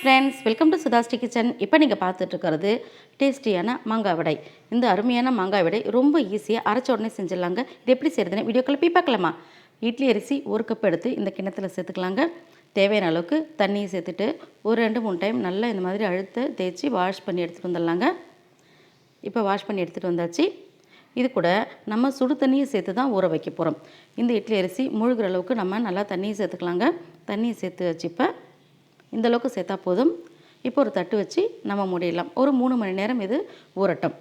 Friends, welcome to SudhaSri kitchen. இப்போ நீங்கள் பார்த்துட்ருக்கிறது டேஸ்டியான மாங்காய் வடை. இந்த அருமையான மாங்காய் வடை ரொம்ப ஈஸியாக அரைச்ச உடனே செஞ்சிடலாங்க. இது எப்படி செய்கிறதுன்னு வீடியோக்குள்ளே போய் பார்க்கலாமா? இட்லி அரிசி 1 கப் எடுத்து இந்த கிண்ணத்தில் சேர்த்துக்கலாங்க. தேவையான அளவுக்கு தண்ணியை சேர்த்துட்டு ஒரு 2-3 டைம் நல்லா இந்த மாதிரி அழுத்த தேய்ச்சி வாஷ் பண்ணி எடுத்துகிட்டு வந்துடலாங்க. இப்போ வாஷ் பண்ணி எடுத்துகிட்டு வந்தாச்சு. இது கூட நம்ம சுடு தண்ணியை சேர்த்து தான் ஊற வைக்க போகிறோம். இந்த இட்லி அரிசி முழுகிற அளவுக்கு நம்ம நல்லா தண்ணியை சேர்த்துக்கலாங்க. தண்ணியை சேர்த்து வச்சு இப்போ இந்தளவுக்கு சேர்த்தா போதும். இப்போ ஒரு தட்டு வச்சு நம்ம மூடிடலாம். ஒரு 3 மணி நேரம் இது ஊறட்டும்.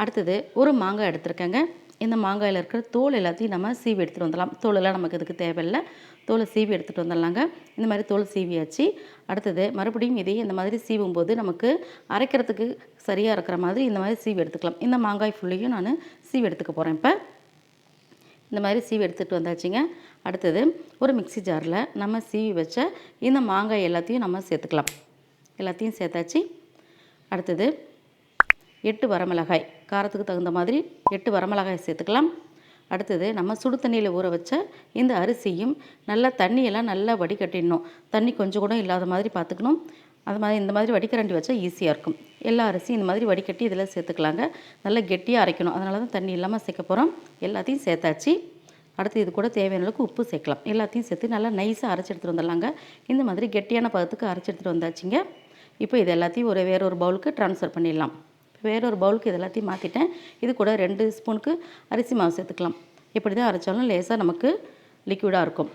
அடுத்தது ஒரு மாங்காய் எடுத்துருக்கேங்க. இந்த மாங்காயில் இருக்கிற தோல் எல்லாத்தையும் நம்ம சீவி எடுத்துகிட்டு வந்துடலாம். தோலெல்லாம் நமக்கு இதுக்கு தேவையில்லை. தோலை சீவி எடுத்துகிட்டு வந்துடலாங்க. இந்த மாதிரி தோல் சீவியாச்சு. அடுத்தது மறுபடியும் இதையும் இந்த மாதிரி சீவும்போது நமக்கு அரைக்கிறதுக்கு சரியாக இருக்கிற மாதிரி இந்த மாதிரி சீவி எடுத்துக்கலாம். இந்த மாங்காய் ஃபுல்லையும் நான் சீவி எடுத்துக்க போகிறேன். இப்போ இந்த மாதிரி சீவி எடுத்துகிட்டு வந்தாச்சுங்க. அடுத்தது ஒரு மிக்ஸி ஜாரில் நம்ம சீவி வச்ச இந்த மாங்காய் எல்லாத்தையும் நம்ம சேர்த்துக்கலாம். எல்லாத்தையும் சேர்த்தாச்சு. அடுத்தது 8 வரமிளகாய், காரத்துக்கு தகுந்த மாதிரி 8 வரமிளகாய் சேர்த்துக்கலாம். அடுத்தது நம்ம சுடு தண்ணியில் ஊற வச்ச இந்த அரிசியும் நல்லா தண்ணியெல்லாம் நல்லா வடிகட்டிடணும். தண்ணி கொஞ்சம் கூட இல்லாத மாதிரி பார்த்துக்கணும். அது மாதிரி இந்த மாதிரி வடிகரண்டி வச்சா ஈஸியாக இருக்கும். எல்லா அரிசியும் இந்த மாதிரி வடிகட்டி இதில் சேர்த்துக்கலாங்க. நல்லா கெட்டியாக அரைக்கணும். அதனால தான் தண்ணி இல்லாமல் சேர்க்க போகிறோம். எல்லாத்தையும் சேர்த்தாச்சு. அடுத்து இது கூட தேவையான அளவுக்கு உப்பு சேர்க்கலாம். எல்லாத்தையும் சேர்த்து நல்லா நைஸாக அரைச்சி எடுத்துகிட்டு வந்துடலாங்க. இந்த மாதிரி கெட்டியான பதத்துக்கு அரைச்சி எடுத்துகிட்டு வந்தாச்சுங்க. இப்போ இது எல்லாத்தையும் வேறொரு பவுலுக்கு ட்ரான்ஸ்ஃபர் பண்ணிடலாம். வேறொரு பவுலுக்கு இது எல்லாத்தையும் மாற்றிட்டேன். இது கூட 2 ஸ்பூனுக்கு அரிசி மாவு சேர்த்துக்கலாம். எப்படி தான் அரைச்சாலும் லேசாக நமக்கு லிக்விடாக இருக்கும்.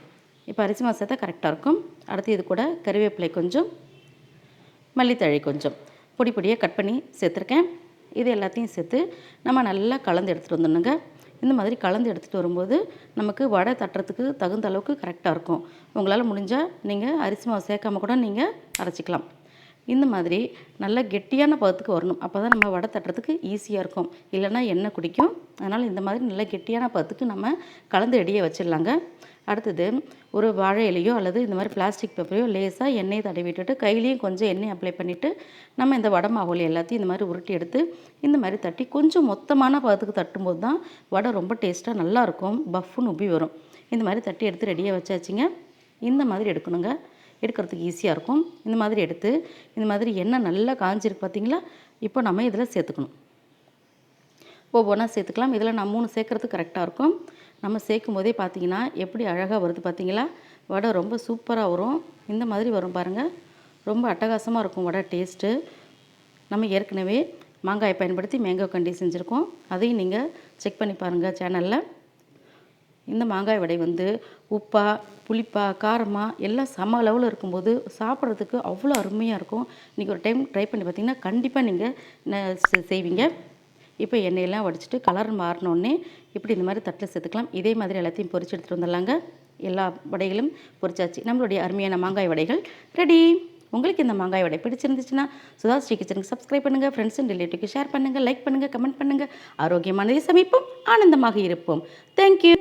இப்போ அரிசி மாவு சேர்த்தா கரெக்டாக இருக்கும். அடுத்து இது கூட கறிவேப்பிலை கொஞ்சம், மல்லித்தழை கொஞ்சம் பொடி பொடியாக கட் பண்ணி சேர்த்துருக்கேன். இது எல்லாத்தையும் சேர்த்து நம்ம நல்லா கலந்து எடுத்துகிட்டு வந்துடணுங்க. இந்த மாதிரி கலந்து எடுத்துகிட்டு வரும்போது நமக்கு வடை தட்டுறதுக்கு தகுந்த அளவுக்கு கரெக்டாக இருக்கும். உங்களால் முடிஞ்சால் நீங்கள் அரிசி மாவு சேர்க்காம கூட நீங்கள் அரைச்சிக்கலாம். இந்த மாதிரி நல்லா கெட்டியான பதத்துக்கு வரணும். அப்போ தான் நம்ம வடை தட்டுறதுக்கு ஈஸியாக இருக்கும். இல்லைன்னா எண்ணெய் குடிக்கும். அதனால் இந்த மாதிரி நல்லா கெட்டியான பதத்துக்கு நம்ம கலந்து ரெடியாக வச்சிடலாங்க. அடுத்தது ஒரு வாழை இலையோ அல்லது இந்த மாதிரி பிளாஸ்டிக் பேப்பரையோ லேசாக எண்ணெயை தடவி விட்டுட்டு கையிலையும் கொஞ்சம் எண்ணெய் அப்ளை பண்ணிவிட்டு நம்ம இந்த வடை மாவுல எல்லாத்தையும் இந்த மாதிரி உருட்டி எடுத்து இந்த மாதிரி தட்டி கொஞ்சம் மொத்தமான பதத்துக்கு தட்டும்போது தான் வடை ரொம்ப டேஸ்ட்டாக நல்லாயிருக்கும். பஃப்னு உப்பி வரும். இந்த மாதிரி தட்டி எடுத்து ரெடியாக வச்சாச்சுங்க. இந்த மாதிரி எடுக்கணுங்க. எடுக்கிறதுக்கு ஈஸியாக இருக்கும். இந்த மாதிரி எடுத்து இந்த மாதிரி எண்ணெய் நல்லா காஞ்சிருக்கு பார்த்தீங்களா? இப்போ நம்ம இதில் சேர்த்துக்கணும். ஒவ்வொன்றா சேர்த்துக்கலாம். இதில் நான் 3 சேர்க்குறதுக்கு கரெக்டாக இருக்கும். நம்ம சேர்க்கும் போதே பார்த்தீங்கன்னா எப்படி அழகாக வருது பார்த்தீங்களா? வடை ரொம்ப சூப்பராக வரும். இந்த மாதிரி வரும் பாருங்கள். ரொம்ப அட்டகாசமாக இருக்கும் வடை டேஸ்ட்டு. நம்ம ஏற்கனவே மாங்காயை பயன்படுத்தி மேங்கோ கண்டி செஞ்சுருக்கோம். அதையும் நீங்கள் செக் பண்ணி பாருங்கள் சேனலில். இந்த மாங்காய் வடை உப்பா, புளிப்பா, காரமா எல்லாம் சம அளவில் இருக்கும்போது சாப்பிட்றதுக்கு அவ்வளோ அருமையாக இருக்கும். இன்றைக்கி ஒரு டைம் ட்ரை பண்ணி பார்த்தீங்கன்னா கண்டிப்பாக நீங்கள் செய்வீங்க. இப்போ எண்ணெயெல்லாம் வடிச்சிட்டு கலர் மாறினோடனே இப்படி இந்த மாதிரி தட்டில் சேர்த்துக்கலாம். இதே மாதிரி எல்லாத்தையும் பொரிச்சு எடுத்துகிட்டு வந்துடலாங்க. எல்லா வடைகளும் பொரிச்சாச்சு. நம்மளுடைய அருமையான மாங்காய் வடைகள் ரெடி. உங்களுக்கு இந்த மாங்காய் வடை பிடிச்சிருந்துச்சுன்னா SudhaSri கிச்சனுக்கு சப்ஸ்கிரைப் பண்ணுங்கள். ஃப்ரெண்ட்ஸ் அண்ட் ரிலேட்டிவ்க்கு ஷேர் பண்ணுங்கள், லைக் பண்ணுங்கள், கமெண்ட் பண்ணுங்கள். ஆரோக்கியமானதை சமைப்போம், ஆனந்தமாக இருப்போம். தேங்க்யூ.